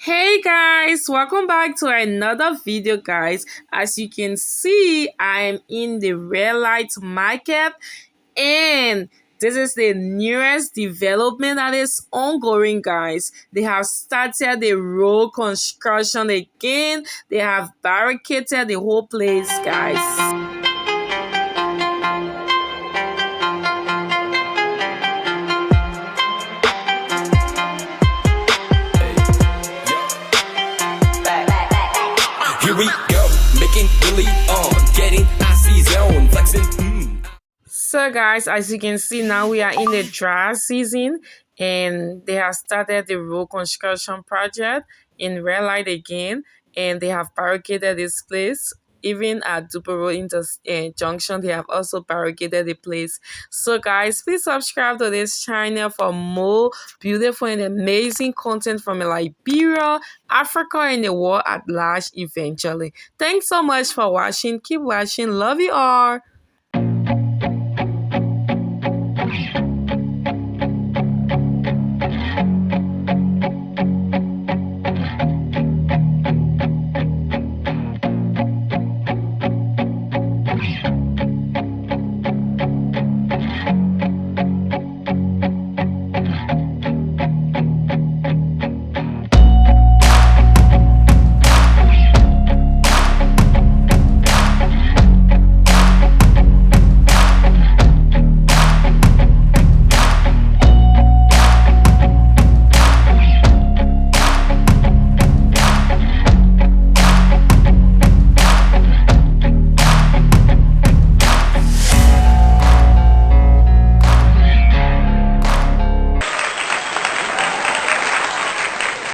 Hey guys, welcome back to another video guys. As you can see, I'm in the red light market and this is the newest development that is ongoing guys. They have started the road construction again. They have barricaded the whole place guys. Here we go, making really getting icy zone, flexing. So guys, as you can see now we are in the dry season and they have started the road construction project in red light again and they have barricaded this place. Even at Duper Road Junction, they have also barricaded the place. So guys, please subscribe to this channel for more beautiful and amazing content from Liberia, Africa, and the world at large eventually. Thanks so much for watching. Keep watching. Love you all.